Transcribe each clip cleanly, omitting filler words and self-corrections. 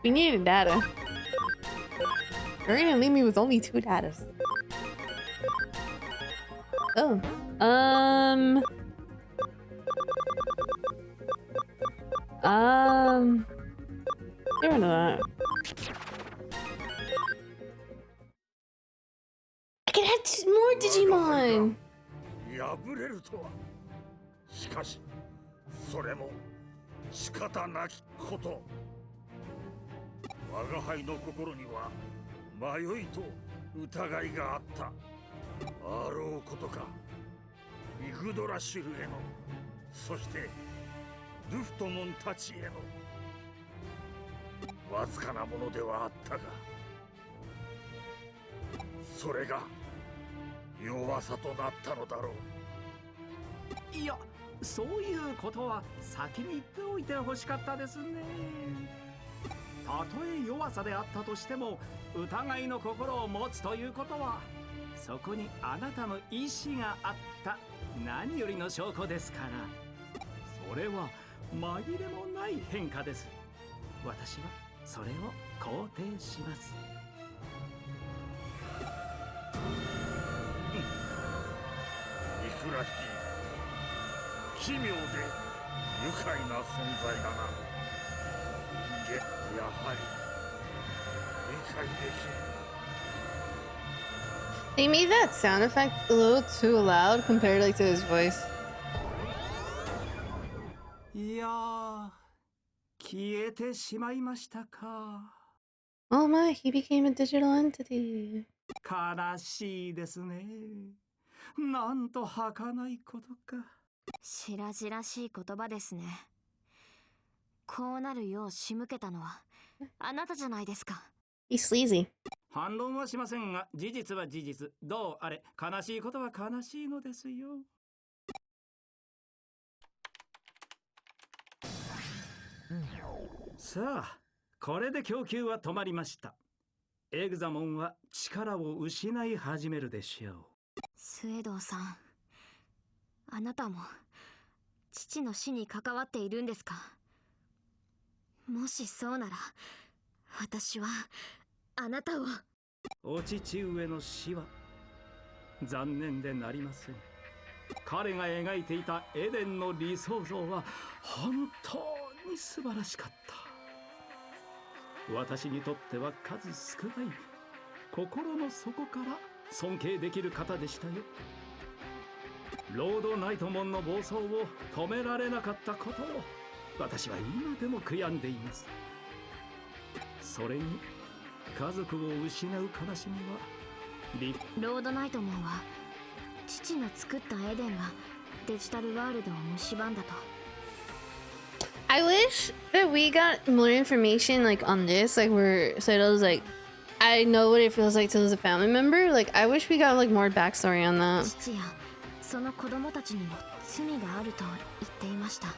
We needed data. You're gonna leave me with only 2 data. Oh. Never know that. I can add more Digimon! 破れるとは。しかし、それも仕方なきこと。我が輩の心には迷いと疑いがあった。あろうことか、イグドラシュルへの、そしてルフトモンたちへのわずかなものではあったが、それが弱さとなったのだろう。いや、そういうことは先に言っておいてほしかったですね。たとえ弱さであったとしても、疑いの心を持つということは、そこにあなたの意志があった何よりの証拠ですから。それは紛れもない変化です。私はそれを肯定します。イクラヒ奇妙で愉快な存在だな。やはり理解できる。They made that sound effect a little too loud compared like to his voice. いやー、消えてしまいましたか。Oh my, he became a digital entity. 悲しいですね。なんと儚いことか。白々しい言葉ですね。こうなるよう仕向けたのはあなたじゃないですか。He's sleazy. 反論はしませんが、事実は事実。どうあれ、悲しいことは悲しいのですよ。さあ、これで供給は止まりました。エグザモンは力を失い始めるでしょう。スエドウさん、あなたも父の死に関わっているんですか？もしそうなら、私はあなたを。お父上の死は残念でなりません。彼が描いていたエデンの理想像は本当に素晴らしかった。私にとっては数少ない心の底から尊敬できる方でしたよ。ロードナイトモンの暴走を止められなかったことを私は今でも悔やんでいます。それに家族を失う悲しみはロードナイトモンは父の作ったエデンがデジタルワールドを蝕んだと。I wish that we got more information like on this, like where Seto's like, I know what it feels like to lose a family member. Like I wish we got like more backstory on that. 父やその子供たちにも罪があると言っていました。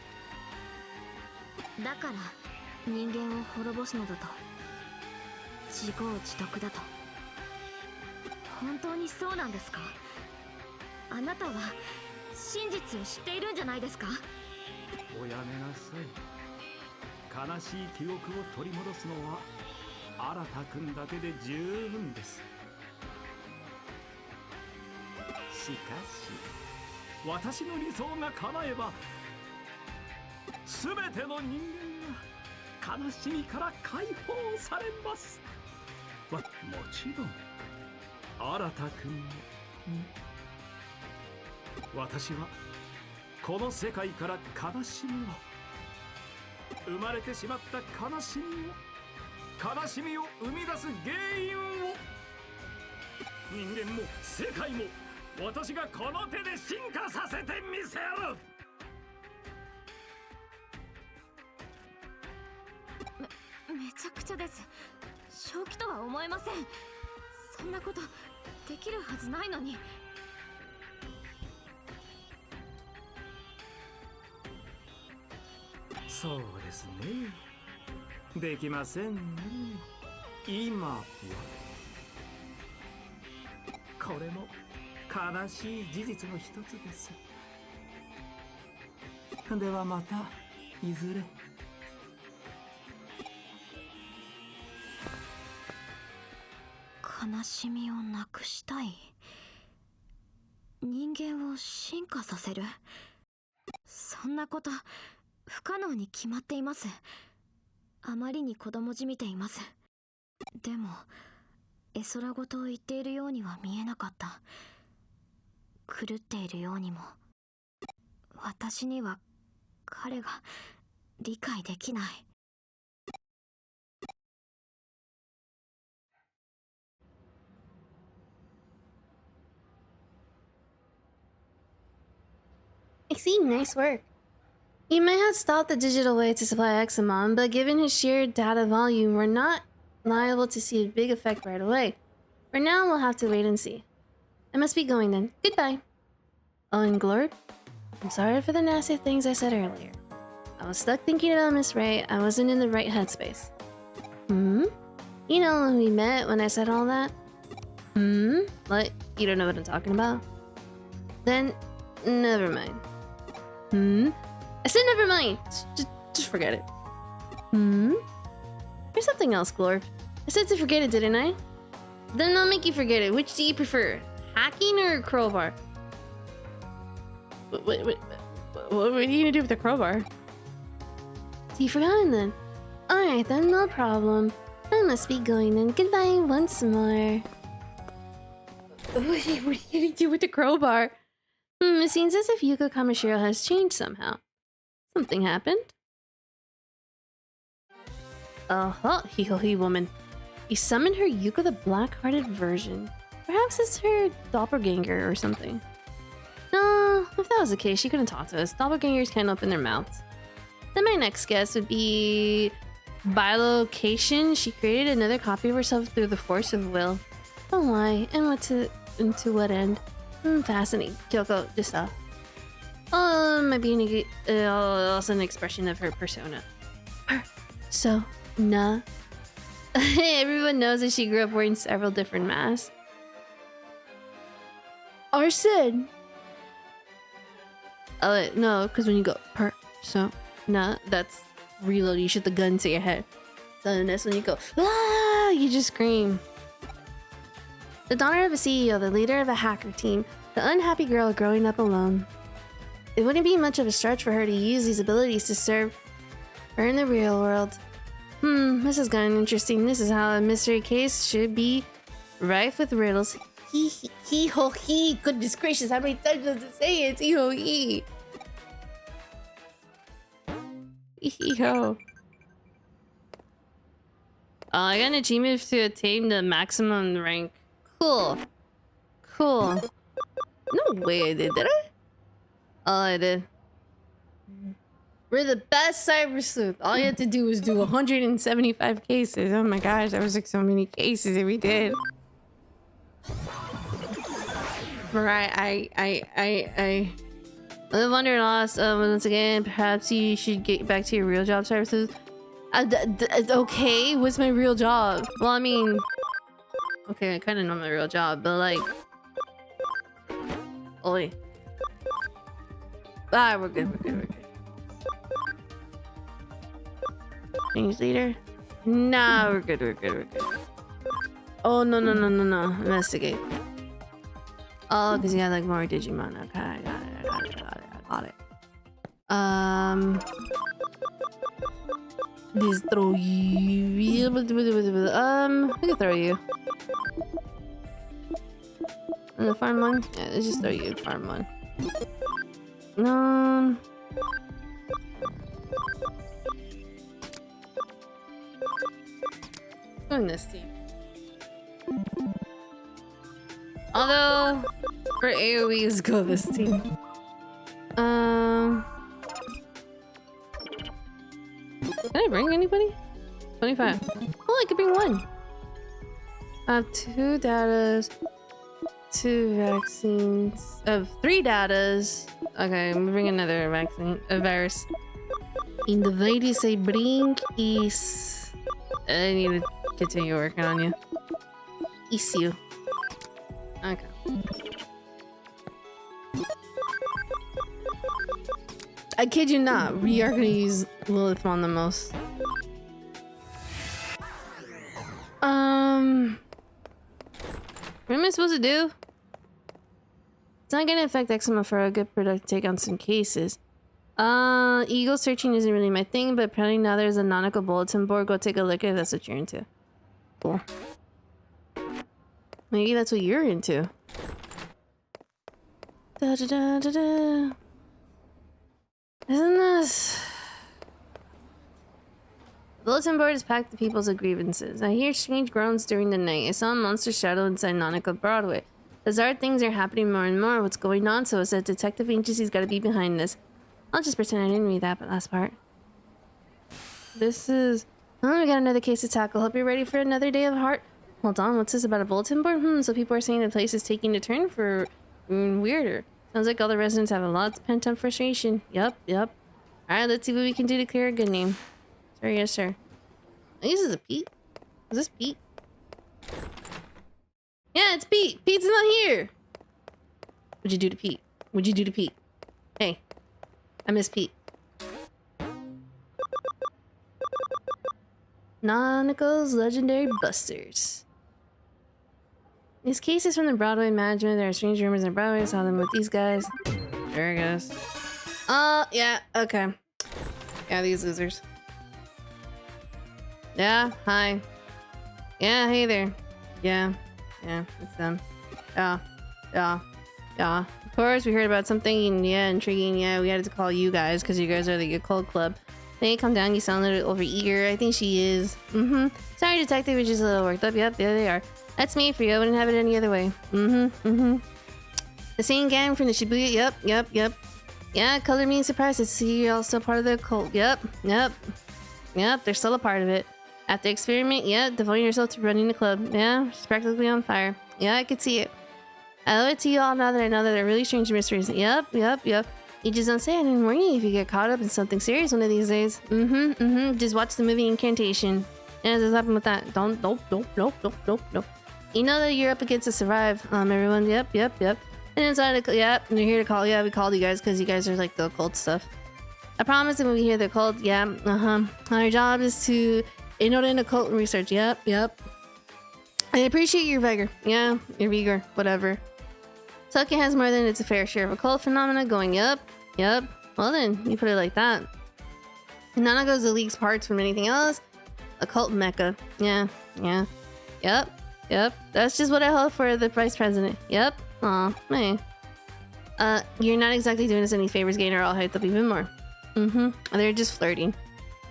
だから人間を滅ぼすのだと、自業自得だと。本当にそうなんですか？あなたは真実を知っているんじゃないですか？おやめなさい。悲しい記憶を取り戻すのは新君だけで十分です。しかし私の理想が叶えば全ての人間が悲しみから解放されます。もちろん新君も、私はこの世界から悲しみを、生まれてしまった悲しみを生み出す原因を、人間も世界も私がこの手で進化させてみせる。めちゃくちゃです。正気とは思えません。そんなことできるはずないのに。そうですね。できませんね。今はこれも悲しい事実の一つです。ではまたいずれ。悲しみをなくしたい。人間を進化させる。そんなこと不可能に決まっています。あまりに子供じみています。でも絵空事を言っているようには見えなかった。狂っているようにも。私には彼が理解できない。I see, nice work. You might have stopped the digital way to supply Examon, but given his sheer data volume, we're not liable to see a big effect right away. For now, we'll have to wait and see. I must be going then. Goodbye. Oh, and Glord, I'm sorry for the nasty things I said earlier. I was stuck thinking about Miss Ray. I wasn't in the right headspace. Hmm? You know when we met when I said all that? Hmm? What? You don't know what I'm talking about? Then, never mind. Hmm? I said never mind! Just forget it. Hmm? There's something else, Glorb. I said to forget it, didn't I? Then I'll make you forget it. Which do you prefer? Hacking or crowbar? What are you gonna do with the crowbar? So you forgotten then? Alright then, no problem. I must be going then. Goodbye once more. What are you gonna do with the crowbar? It seems as if Yuko Kamishiro has changed somehow. Something happened? Uh-huh, hee woman. You summoned her Yuko the Black-Hearted version. Perhaps it's her doppelganger or something. No, if that was the case, she couldn't talk to us. Doppelgangers can't open their mouths. Then my next guess would be bilocation. She created another copy of herself through the force of will. Oh why? And to what end? Fascinating. Kyoko, just stop. Might be also an expression of her persona. Persona. Everyone knows that she grew up wearing several different masks. Arson! Oh, no, because when you go persona, that's reload. You shoot the gun to your head. So then that's when you go, ah! You just scream. The daughter of a CEO, the leader of a hacker team, the unhappy girl growing up alone. It wouldn't be much of a stretch for her to use these abilities to serve her in the real world. This has gotten interesting. This is how a mystery case should be rife with riddles. Hee ho hee. Goodness gracious, how many times does it say it? Hee ho hee. Hee ho. I got an achievement to attain the maximum rank. Cool. Cool. No way I did I? Oh, I did. We're the best cyber sleuth. All you had to do was do 175 cases. Oh my gosh, that was like so many cases that we did. Right, I live under loss. Once again, perhaps you should get back to your real job, cyber sleuth. Okay, what's my real job? Well, I mean, okay, I kind of know my real job, but like, oi. Ah, we're good. Change leader? Nah, we're good. Oh, no. Investigate. Oh, because you got like more Digimon. Okay, I got it. Just throw you. We can throw you. And the farm one? Yeah, let's just throw you farm one. Doing this team. Although for AoEs, go this team. Can I bring anybody? 25. Oh, I could bring one. I have 2 datas, 2 vaccines, 3 datas. Okay, I'm gonna bring another vaccine, a virus. And the virus I bring is... I need to continue working on you. Issue. Okay. I kid you not, we are gonna use Lilithmon the most. What am I supposed to do? It's not gonna affect eczema for a good product take on some cases. Eagle searching isn't really my thing, but apparently now there's a nautical bulletin board. Go take a look if that's what you're into. Cool. Maybe that's what you're into. Da da da da da. Isn't this? The bulletin board is packed with people's grievances. I hear strange groans during the night. I saw a monster shadow inside Nautical Broadway. Bizarre things are happening more and more. What's going on? So it's a detective agency's got to be behind this. I'll just pretend I didn't read that last part. This is... Oh, we got another case to tackle. Hope you're ready for another day of heart. Hold on, what's this about a bulletin board? So people are saying the place is taking a turn for weirder. Sounds like all the residents have a lot of pent-up frustration. Yup. Alright, let's see what we can do to clear a good name. Sir, yes, sir. I think this is a Pete. Is this Pete? Yeah, it's Pete. Pete's not here. What'd you do to Pete? What'd you do to Pete? Hey, I miss Pete. Nautical's Legendary Busters. These cases from the Broadway management. There are strange rumors on Broadway. I saw them with these guys. There it goes. Yeah, okay. Yeah, these losers. Yeah, hi. Yeah, hey there. Yeah, it's them. Yeah. Of course, we heard about something, yeah, intriguing. Yeah, we had to call you guys because you guys are the Occult Club. Hey, calm down. You sound a little overeager. I think she is. Sorry, detective. We're just a little worked up. Yep, there they are. That's me for you. I wouldn't have it any other way. The same gang from the Shibuya. Yep. Yeah, color me surprised to see you're also part of the cult. Yep. They're still a part of it. After experiment, devoting yourself to running the club. Yeah, she's practically on fire. Yeah, I could see it. I owe it to you all now that I know that they're really strange mysteries. Yep. You just don't say I didn't warn you if you get caught up in something serious one of these days. Just watch the movie Incantation. Yeah, what's happened with that? Nope. You know that you're up against to survive. Everyone, yep. And inside, they're here to call. Yeah, we called you guys because you guys are like the occult stuff. I promise that when we hear the occult, our job is to in occult research. Yep. I appreciate your vigor. Yeah, your vigor, whatever. Tucky has more than its fair share of occult phenomena going. Yep. Well then, you put it like that. Nana goes the league's parts from anything else. Occult mecca. Yeah. Yep. That's just what I hope for the vice president. Yep. Aw, man. You're not exactly doing us any favors, getting her all hyped up even more. They're just flirting.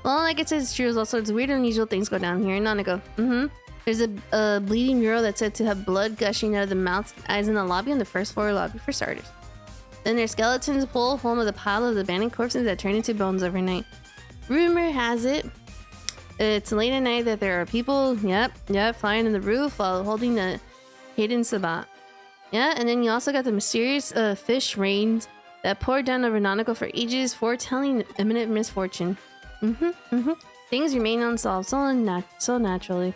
Well, like I said, it's true. There's all sorts of weird and unusual things go down here in Nanako. There's a bleeding mural that's said to have blood gushing out of the mouth and eyes in the lobby on the first floor lobby for starters. Then there's skeletons pull home of the pile of abandoned corpses that turn into bones overnight. Rumor has it, it's late at night that there are people, flying in the roof while holding a hidden sabat. Yeah, and then you also got the mysterious fish rains that poured down over Nanako for ages, foretelling imminent misfortune. Things remain unsolved so naturally.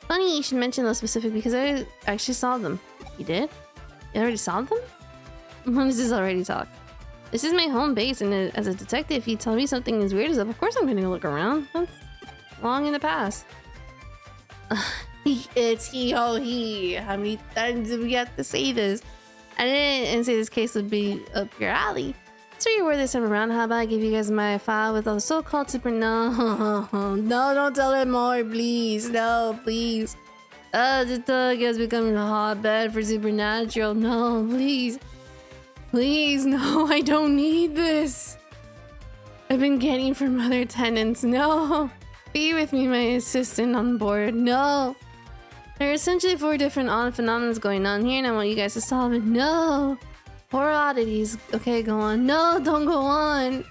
Funny you should mention those specific because I actually saw them. You did? You already saw them? When does this already talk? This is my home base, and as a detective, if you tell me something as weird as that, of course I'm gonna look around. That's long in the past. It's he. How many times do we have to say this? I didn't say this case would be up your alley. So you're worth this time around. How about I give you guys my file with all the so-called No, don't tell her more, please. No, please. The thug has become a hotbed for supernatural. No, please. Please, no, I don't need this. I've been getting from other tenants. No. Be with me, my assistant on board. No. There are essentially 4 different odd phenomena going on here, and I want you guys to solve it. No. 4 oddities. Okay, go on. No, don't go on.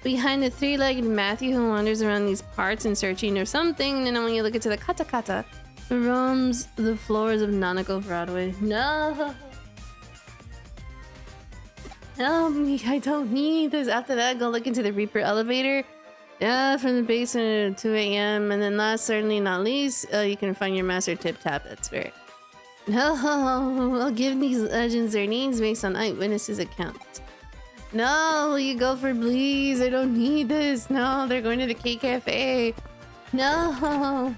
Behind the 3-legged Matthew who wanders around these parts in searching of something, and I want you to look into the kata who roams the floors of Nanako Broadway. No. Help me, I don't need this. After that, go look into the Reaper elevator. Yeah, from the basement at 2 a.m. And then last, certainly not least, you can find your master tip-tap at Spirit. No, I'll give these legends their names based on eyewitnesses' accounts. No, you go for please. I don't need this. No, they're going to the K Cafe. No.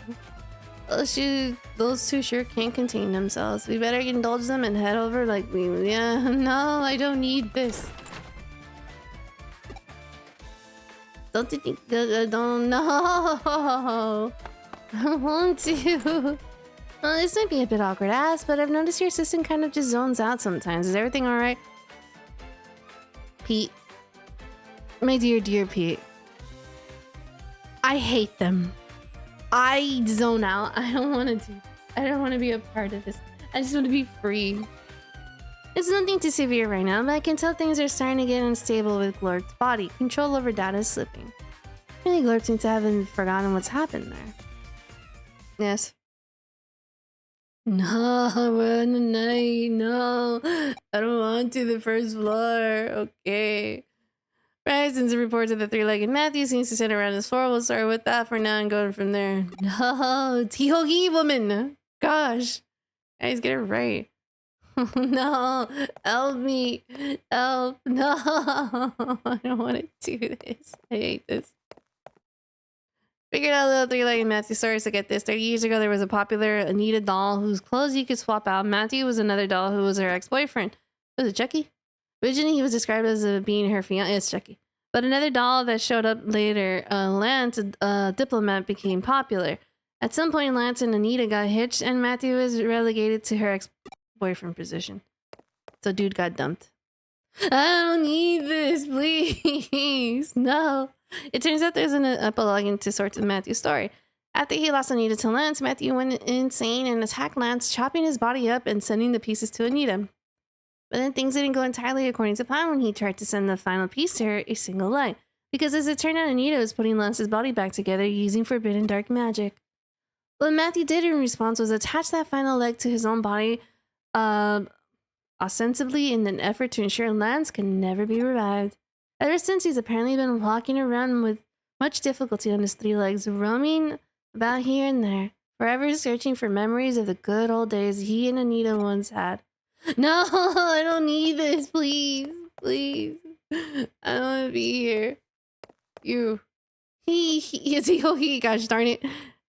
those two sure can't contain themselves. We better indulge them and head over like we. Yeah, no, I don't need this. Don't you think? Don't know. I don't want to. Well, this might be a bit awkward, but I've noticed your assistant kind of just zones out sometimes. Is everything all right, Pete? My dear Pete. I hate them. I zone out. I don't want to do. I don't want to be a part of this. I just want to be free. It's nothing too severe right now, but I can tell things are starting to get unstable with Glort's body. Control over data is slipping. Really, Glort seems to have forgotten what's happened there. Yes. No, we're on the night. No, I don't want to. The first floor. Okay. Right, since the reports of the three-legged Matthew seems to sit around his floor, we'll start with that for now and go from there. No, Tihogi woman. Gosh. Guys, get it right. No, help me. Help. No, I don't want to do this. I hate this. Figured out the three-legged Matthew story to get this. 30 years ago, there was a popular Anita doll whose clothes you could swap out. Matthew was another doll who was her ex-boyfriend. Was it Chucky? Originally, he was described as being her fiancé. It's Chucky. But another doll that showed up later, Lance, a diplomat, became popular. At some point, Lance and Anita got hitched, and Matthew was relegated to her ex-boyfriend position. So dude got dumped. I don't need this, please. No. It turns out there's an epilogue into sorts of Matthew's story. After he lost Anita to Lance, Matthew went insane and attacked Lance, chopping his body up and sending the pieces to Anita. But then things didn't go entirely according to plan when he tried to send the final piece to her, a single leg. Because as it turned out, Anita was putting Lance's body back together using forbidden dark magic. What Matthew did in response was attach that final leg to his own body, ostensibly in an effort to ensure Lance can never be revived. Ever since, he's apparently been walking around with much difficulty on his three legs, roaming about here and there, forever searching for memories of the good old days he and Anita once had. No, I don't need this, please. Please. I don't want to be here. You. He, gosh darn it.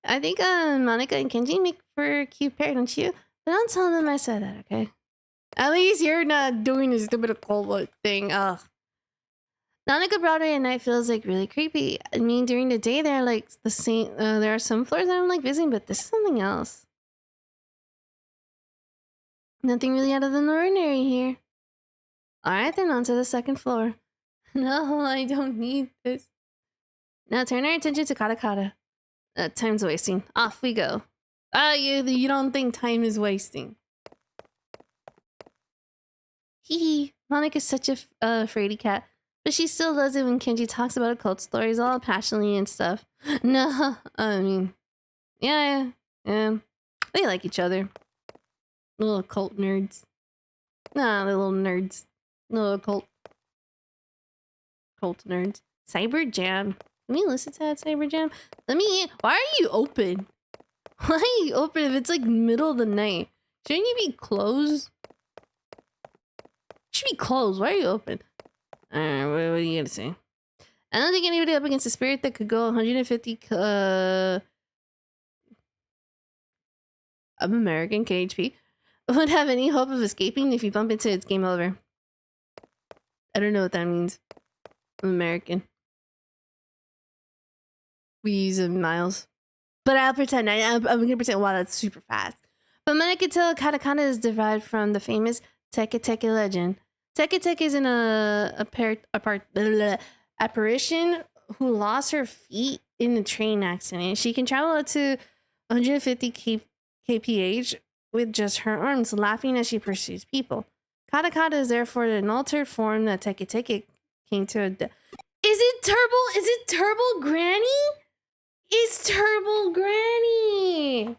I think Monica and Kenji make for a cute pair, don't you? But don't tell them I said that, okay? At least you're not doing this stupid occult thing. Ugh. Monica Broadway at night feels like really creepy. I mean, during the day they're like the same. There are some floors I don't like visiting, but this is something else. Nothing really out of the ordinary here. Alright, then on to the second floor. No, I don't need this. Now turn our attention to Kata Kata. Time's wasting. Off we go. You don't think time is wasting. Hee. Monica's such a fraidy cat. But she still loves it when Kenji talks about occult stories all passionately and stuff. No, I mean... Yeah. They like each other. Little occult nerds. Nah, they're little nerds. Little occult nerds. Cyber Jam. Let me listen to that Cyber Jam. Why are you open? Why are you open if it's like middle of the night? Shouldn't you be closed? You should be closed. Why are you open? Alright, what are you gonna say? I don't think anybody up against a spirit that could go 150 of American KHP would have any hope of escaping. If you bump into it, it's game over. I don't know what that means. I'm American. We use miles. But I'll pretend. I'm gonna pretend, wow, that's super fast. But when I could tell, Katakana is derived from the famous Teke Teke legend. Teke Teke is an apparition who lost her feet in a train accident. She can travel up to 150 kph with just her arms, laughing as she pursues people. Katakata is therefore an altered form that Teke Teke came to Is it Turbo Granny? It's Turbo Granny!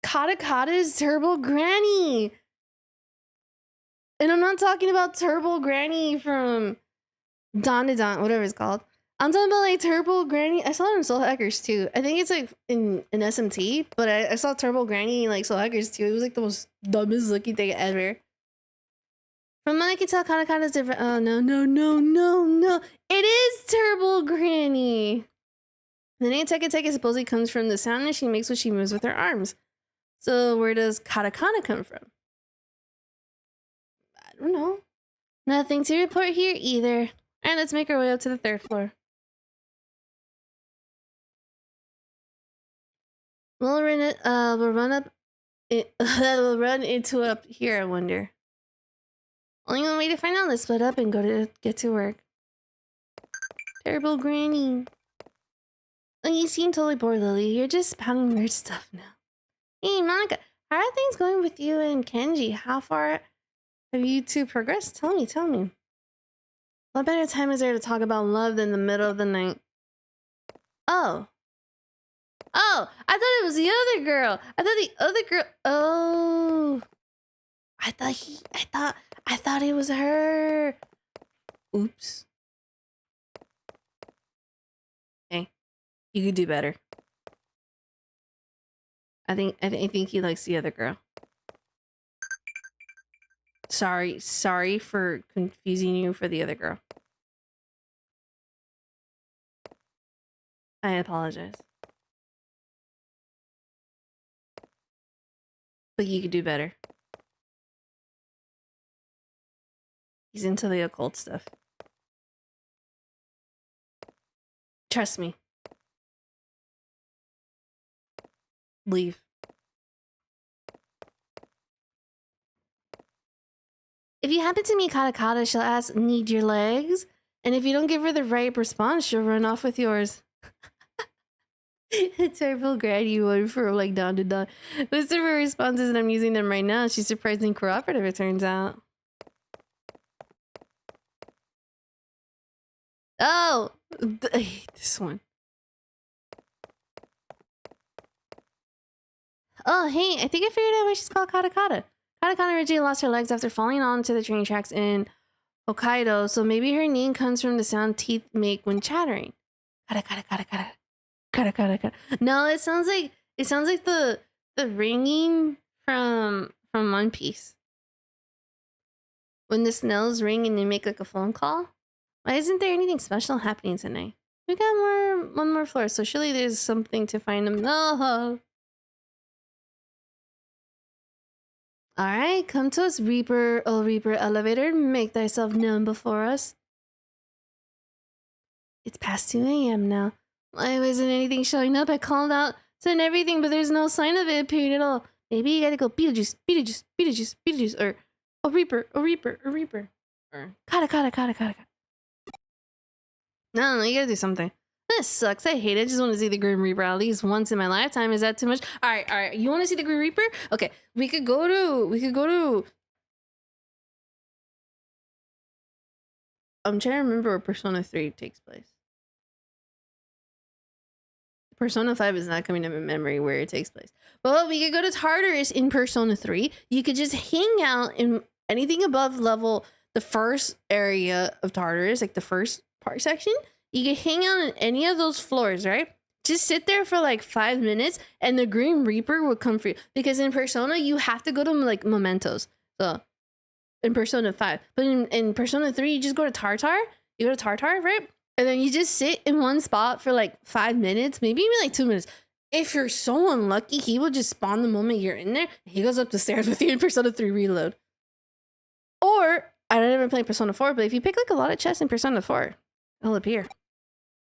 Katakata is Turbo Granny! And I'm not talking about Turbo Granny from Don to Don, whatever it's called. I'm talking about like Turbo Granny. I saw it in Soul Hackers too. I think it's like in SMT, but I saw Turbo Granny in like Soul Hackers too. It was like the most dumbest looking thing ever. From what I can tell, Katakata is different. Oh, no. It is Turbo Granny. The name Teke Teke supposedly comes from the sound that she makes when she moves with her arms. So where does katakana come from? I don't know. Nothing to report here either. And let's make our way up to the 3rd floor. We'll run up. We'll run into up here. I wonder. Only one way to find out. Let's split up and get to work. Terrible Granny. Oh, you seem totally bored, Lily. You're just spouting weird stuff now. Hey, Monica, how are things going with you and Kenji? How far have you two progressed? Tell me. What better time is there to talk about love than the middle of the night? Oh, I thought it was the other girl. Oh, I thought it was her. Oops. Hey, you could do better. I think he likes the other girl. Sorry for confusing you for the other girl. I apologize. But you could do better. He's into the occult stuff. Trust me. Leave. If you happen to meet Katakata, she'll ask, "Need your legs?" And if you don't give her the right response, she'll run off with yours. Terrible granny one for like dawn to dawn. Most of her responses, and I'm using them right now. She's surprisingly cooperative, it turns out. Oh, I hate this one. Oh, hey, I think I figured out why she's called Katakata. Katakata originally lost her legs after falling onto the train tracks in Hokkaido, so maybe her name comes from the sound teeth make when chattering. Kata kata kata kata. Kata kata kata. No, it sounds like the ringing from One Piece. When the snails ring and they make like a phone call. Why isn't there anything special happening tonight? We got one more floor, so surely there's something to find them. No. Alright, come to us, Reaper, oh Reaper elevator. Make thyself known before us. It's past 2 a.m. now. Why wasn't anything showing up? I called out, sent everything, but there's no sign of it appearing at all. Maybe you gotta go Beetlejuice, or oh Reaper. Or kata. No, you gotta do something. This sucks. I hate it. I just want to see the Grim Reaper at least once in my lifetime. Is that too much? All right. You want to see the Grim Reaper? Okay, we could go to. I'm trying to remember where Persona 3 takes place. Persona 5 is not coming to my memory where it takes place. Well, we could go to Tartarus in Persona 3. You could just hang out in anything above level, the first area of Tartarus, like the first part section. You can hang out on any of those floors, right? Just sit there for like 5 minutes and the Grim Reaper will come for you. Because in Persona, you have to go to like mementos. So in Persona 5. But in Persona 3, you just go to Tartar. You go to Tartar, right? And then you just sit in one spot for like 5 minutes, maybe even like 2 minutes. If you're so unlucky, he will just spawn the moment you're in there. He goes up the stairs with you in Persona 3 Reload. Or, I don't ever play Persona 4, but if you pick like a lot of chests in Persona 4, it'll appear.